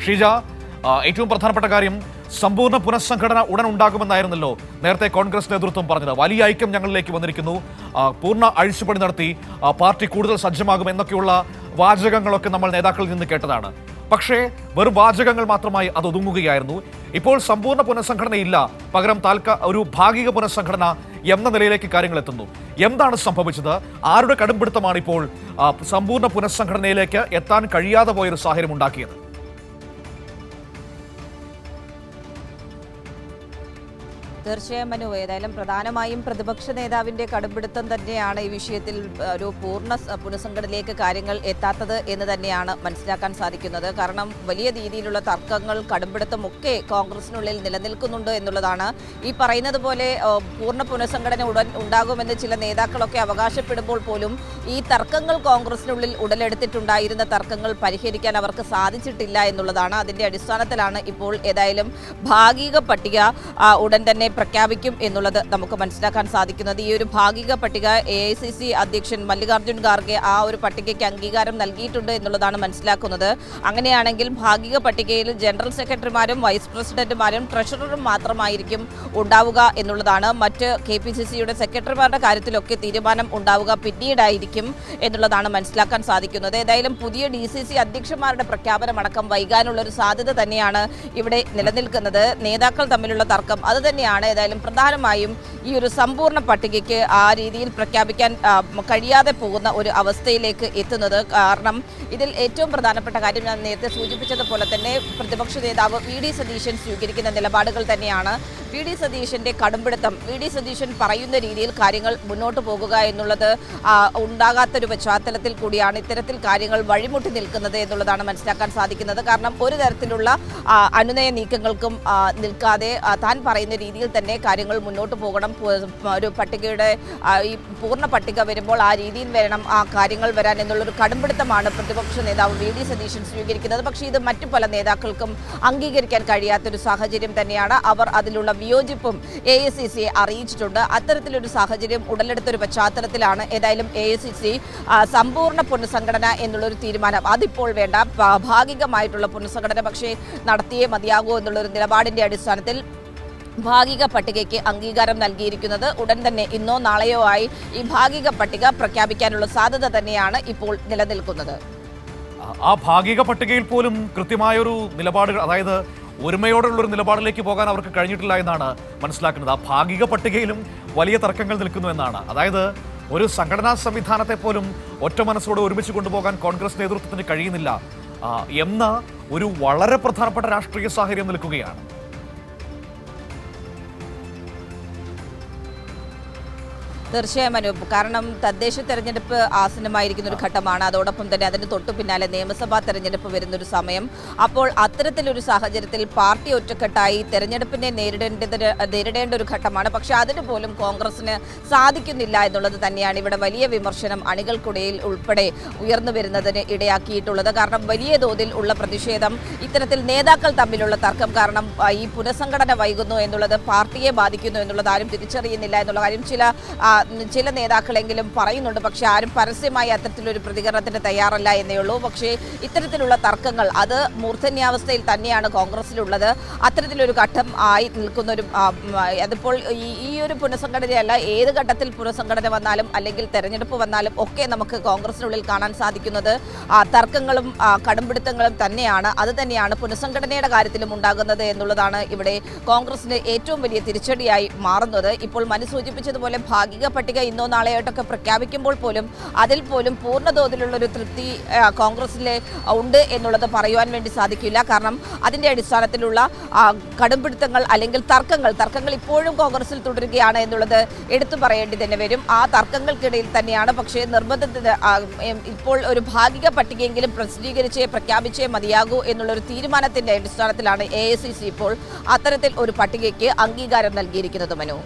ഷീജ, ഏറ്റവും പ്രധാനപ്പെട്ട കാര്യം സമ്പൂർണ്ണ പുനഃസംഘടന ഉടൻ ഉണ്ടാകുമെന്നായിരുന്നല്ലോ നേരത്തെ കോൺഗ്രസ് നേതൃത്വം പറഞ്ഞത്. വലിയ ഐക്യം ഞങ്ങളിലേക്ക് വന്നിരിക്കുന്നു, പൂർണ്ണ അഴിച്ചുപണി നടത്തി പാർട്ടി കൂടുതൽ സജ്ജമാകും എന്നൊക്കെയുള്ള വാചകങ്ങളൊക്കെ നമ്മൾ നേതാക്കളിൽ നിന്ന് കേട്ടതാണ്. പക്ഷേ വെറും വാചകങ്ങൾ മാത്രമായി അത് ഒതുങ്ങുകയായിരുന്നു. ഇപ്പോൾ സമ്പൂർണ്ണ പുനഃസംഘടനയില്ല, പകരം ഒരു ഭാഗിക പുനഃസംഘടന എന്ന നിലയിലേക്ക് കാര്യങ്ങൾ എത്തുന്നു. എന്താണ് സംഭവിച്ചത്? ആരുടെ കടുംപിടുത്തമാണ് ഇപ്പോൾ സമ്പൂർണ്ണ പുനഃസംഘടനയിലേക്ക് എത്താൻ കഴിയാതെ പോയൊരു സാഹചര്യം ഉണ്ടാക്കിയത്? തീർച്ചയായും മനു, ഏതായാലും പ്രധാനമായും പ്രതിപക്ഷ നേതാവിന്റെ കടുംപിടുത്തം തന്നെയാണ് ഈ വിഷയത്തിൽ ഒരു പൂർണ്ണ പുനഃസംഘടനയിലേക്ക് കാര്യങ്ങൾ എത്താത്തത് എന്ന് തന്നെയാണ് മനസ്സിലാക്കാൻ സാധിക്കുന്നത്. കാരണം വലിയ രീതിയിലുള്ള തർക്കങ്ങൾ, കടുംപിടുത്തം ഒക്കെ കോൺഗ്രസിനുള്ളിൽ നിലനിൽക്കുന്നുണ്ട് എന്നുള്ളതാണ്. ഈ പറയുന്നത് പോലെ പൂർണ്ണ പുനഃസംഘടന ഉടൻ ഉണ്ടാകുമെന്ന് ചില നേതാക്കളൊക്കെ അവകാശപ്പെടുമ്പോൾ പോലും ഈ തർക്കങ്ങൾ കോൺഗ്രസിനുള്ളിൽ ഉടലെടുത്തിട്ടുണ്ടായിരുന്ന തർക്കങ്ങൾ പരിഹരിക്കാൻ അവർക്ക് സാധിച്ചിട്ടില്ല എന്നുള്ളതാണ്. അതിന്റെ അടിസ്ഥാനത്തിലാണ് ഇപ്പോൾ ഏതായാലും ഭാഗിക പട്ടിക ഉടൻ തന്നെ പ്രഖ്യാപിക്കും എന്നുള്ളത് നമുക്ക് മനസ്സിലാക്കാൻ സാധിക്കുന്നത്. ഈ ഒരു ഭാഗിക പട്ടിക AICC അധ്യക്ഷൻ മല്ലികാർജ്ജുൻ ഖാർഗെ ആ ഒരു പട്ടികയ്ക്ക് അംഗീകാരം നൽകിയിട്ടുണ്ട് എന്നുള്ളതാണ് മനസ്സിലാക്കുന്നത്. അങ്ങനെയാണെങ്കിൽ ഭാഗിക പട്ടികയിൽ ജനറൽ സെക്രട്ടറിമാരും വൈസ് പ്രസിഡന്റുമാരും ട്രഷററും മാത്രമായിരിക്കും ഉണ്ടാവുക എന്നുള്ളതാണ്. മറ്റ് KPCCയുടെ സെക്രട്ടറിമാരുടെ കാര്യത്തിലൊക്കെ തീരുമാനം ഉണ്ടാവുക പിന്നീടായിരിക്കും എന്നുള്ളതാണ് മനസ്സിലാക്കാൻ സാധിക്കുന്നത്. ഏതായാലും പുതിയ DCC അധ്യക്ഷന്മാരുടെ പ്രഖ്യാപനമടക്കം വൈകാനുള്ളൊരു സാധ്യത തന്നെയാണ് ഇവിടെ നിലനിൽക്കുന്നത്. നേതാക്കൾ തമ്മിലുള്ള തർക്കം അത് തന്നെയാണ് ഏതായാലും പ്രധാനമായും ഈ ഒരു സമ്പൂർണ്ണ പട്ടികയ്ക്ക് ആ രീതിയിൽ പ്രഖ്യാപിക്കാൻ കഴിയാതെ പോകുന്ന ഒരു അവസ്ഥയിലേക്ക് എത്തുന്നത്. കാരണം ഇതിൽ ഏറ്റവും പ്രധാനപ്പെട്ട കാര്യം ഞാൻ നേരത്തെ സൂചിപ്പിച്ചതുപോലെ തന്നെ പ്രതിപക്ഷ നേതാവ് VD സതീശൻ സ്വീകരിക്കുന്ന നിലപാടുകൾ തന്നെയാണ്. VD സതീശന്റെ കടുംപിടുത്തം, VD സതീശൻ പറയുന്ന രീതിയിൽ കാര്യങ്ങൾ മുന്നോട്ട് പോകുക എന്നുള്ളത് ഉണ്ടാകാത്തൊരു പശ്ചാത്തലത്തിൽ കൂടിയാണ് ഇത്തരത്തിൽ കാര്യങ്ങൾ വഴിമുട്ടി നിൽക്കുന്നത് എന്നുള്ളതാണ് മനസ്സിലാക്കാൻ സാധിക്കുന്നത്. കാരണം ഒരു തരത്തിലുള്ള അനുനയ നീക്കങ്ങൾക്കും നിൽക്കാതെ താൻ പറയുന്ന രീതിയിൽ തന്നെ കാര്യങ്ങൾ മുന്നോട്ട് പോകണം. ഒരു പട്ടികയുടെ ഈ പൂർണ്ണ പട്ടിക വരുമ്പോൾ ആ രീതിയിൽ വേണം ആ കാര്യങ്ങൾ വരാൻ എന്നുള്ളൊരു കടുംപിടുത്തമാണ് പ്രതിപക്ഷ നേതാവ് VD സതീശൻ സ്വീകരിക്കുന്നത്. പക്ഷേ ഇത് മറ്റു പല നേതാക്കൾക്കും അംഗീകരിക്കാൻ കഴിയാത്തൊരു സാഹചര്യം തന്നെയാണ്. അവർ അതിലുള്ള വിയോജിപ്പും AICCയെ അറിയിച്ചിട്ടുണ്ട്. അത്തരത്തിലൊരു സാഹചര്യം ഉടലെടുത്തൊരു പശ്ചാത്തലത്തിലാണ് ഏതായാലും AICC സമ്പൂർണ്ണ പുനഃസംഘടന എന്നുള്ളൊരു തീരുമാനം, അതിപ്പോൾ വേണ്ട, ഭാഗികമായിട്ടുള്ള പുനഃസംഘടന പക്ഷേ നടത്തിയേ മതിയാകൂ എന്നുള്ളൊരു നിലപാടിന്റെ അടിസ്ഥാനത്തിൽ ഭാഗിക പട്ടികയ്ക്ക് അംഗീകാരം നൽകിയിരിക്കുന്നത്. ഉടൻ തന്നെ ഇന്നോ നാളെയോ ആയി ഈ ഭാഗിക പട്ടിക പ്രഖ്യാപിക്കാനുള്ള സാധ്യത തന്നെയാണ് ഇപ്പോൾ നിലനിൽക്കുന്നത്. ആ ഭാഗിക പട്ടികയിൽ പോലും കൃത്യമായൊരു നിലപാടുകൾ, അതായത് ഒരുമയോടുള്ളൊരു നിലപാടിലേക്ക് പോകാൻ അവർക്ക് കഴിഞ്ഞിട്ടില്ല എന്നാണ് മനസ്സിലാക്കുന്നത്. ആ ഭാഗിക പട്ടികയിലും വലിയ തർക്കങ്ങൾ നിൽക്കുന്നു എന്നാണ്. അതായത് ഒരു സംഘടനാ സംവിധാനത്തെ പോലും ഒറ്റ മനസ്സോടെ ഒരുമിച്ച് കൊണ്ടുപോകാൻ കോൺഗ്രസ് നേതൃത്വത്തിന് കഴിയുന്നില്ല എന്ന ഒരു വളരെ പ്രധാനപ്പെട്ട രാഷ്ട്രീയ സാഹചര്യം നിൽക്കുകയാണ്. തീർച്ചയായും അനു, കാരണം തദ്ദേശ തെരഞ്ഞെടുപ്പ് ആസന്നമായിരിക്കുന്ന ഒരു ഘട്ടമാണ്. അതോടൊപ്പം തന്നെ അതിന് തൊട്ടു പിന്നാലെ നിയമസഭാ തെരഞ്ഞെടുപ്പ് വരുന്നൊരു സമയം. അപ്പോൾ അത്തരത്തിലൊരു സാഹചര്യത്തിൽ പാർട്ടി ഒറ്റക്കെട്ടായി തെരഞ്ഞെടുപ്പിനെ നേരിടേണ്ട ഒരു ഘട്ടമാണ്. പക്ഷേ അതിന് പോലും കോൺഗ്രസിന് സാധിക്കുന്നില്ല എന്നുള്ളത് തന്നെയാണ് ഇവിടെ വലിയ വിമർശനം അണികൾക്കിടയിൽ ഉൾപ്പെടെ ഉയർന്നു വരുന്നതിന് ഇടയാക്കിയിട്ടുള്ളത്. കാരണം വലിയ തോതിൽ ഉള്ള പ്രതിഷേധം, ഇത്തരത്തിൽ നേതാക്കൾ തമ്മിലുള്ള തർക്കം കാരണം ഈ പുനഃസംഘടന വൈകുന്നു എന്നുള്ളത് പാർട്ടിയെ ബാധിക്കുന്നു എന്നുള്ളത് ആരും തിരിച്ചറിയുന്നില്ല എന്നുള്ള കാര്യം ചില നേതാക്കളെങ്കിലും പറയുന്നുണ്ട്. പക്ഷേ ആരും പരസ്യമായി അത്തരത്തിലൊരു പ്രതികരണത്തിന് തയ്യാറല്ല എന്നേ ഉള്ളൂ. പക്ഷേ ഇത്തരത്തിലുള്ള തർക്കങ്ങൾ അത് മൂർധന്യാവസ്ഥയിൽ തന്നെയാണ് കോൺഗ്രസിലുള്ളത്. അത്തരത്തിലൊരു ഘട്ടം ആയി നിൽക്കുന്നൊരു, അതിപ്പോൾ ഈ ഒരു പുനഃസംഘടനയല്ല, ഏത് ഘട്ടത്തിൽ പുനഃസംഘടന വന്നാലും അല്ലെങ്കിൽ തെരഞ്ഞെടുപ്പ് വന്നാലും ഒക്കെ നമുക്ക് കോൺഗ്രസിനുള്ളിൽ കാണാൻ സാധിക്കുന്നത് തർക്കങ്ങളും കടുംപിടുത്തങ്ങളും തന്നെയാണ്. അത് തന്നെയാണ് പുനഃസംഘടനയുടെ കാര്യത്തിലും ഉണ്ടാകുന്നത് എന്നുള്ളതാണ് ഇവിടെ കോൺഗ്രസിന് ഏറ്റവും വലിയ തിരിച്ചടിയായി മാറുന്നത്. ഇപ്പോൾ മനു സൂചിപ്പിച്ചതുപോലെ ഭാഗിക പട്ടിക ഇന്നോ നാളെയായിട്ടൊക്കെ പ്രഖ്യാപിക്കുമ്പോൾ പോലും അതിൽ പോലും പൂർണ്ണതോതിലുള്ളൊരു തൃപ്തി കോൺഗ്രസിലെ ഉണ്ട് എന്നുള്ളത് പറയുവാൻ വേണ്ടി സാധിക്കില്ല. കാരണം അതിൻ്റെ അടിസ്ഥാനത്തിലുള്ള കടുംപിടുത്തങ്ങൾ അല്ലെങ്കിൽ തർക്കങ്ങൾ ഇപ്പോഴും കോൺഗ്രസിൽ തുടരുകയാണ് എന്നുള്ളത് എടുത്തു പറയേണ്ടി തന്നെ വരും. ആ തർക്കങ്ങൾക്കിടയിൽ തന്നെയാണ് പക്ഷേ നിർബന്ധത്തിന് ഇപ്പോൾ ഒരു ഭാഗിക പട്ടികയെങ്കിലും പ്രഖ്യാപിച്ചേ മതിയാകൂ എന്നുള്ളൊരു തീരുമാനത്തിൻ്റെ അടിസ്ഥാനത്തിലാണ് AICC ഇപ്പോൾ അത്തരത്തിൽ ഒരു പട്ടികയ്ക്ക് അംഗീകാരം നൽകിയിരിക്കുന്നത്. മനു.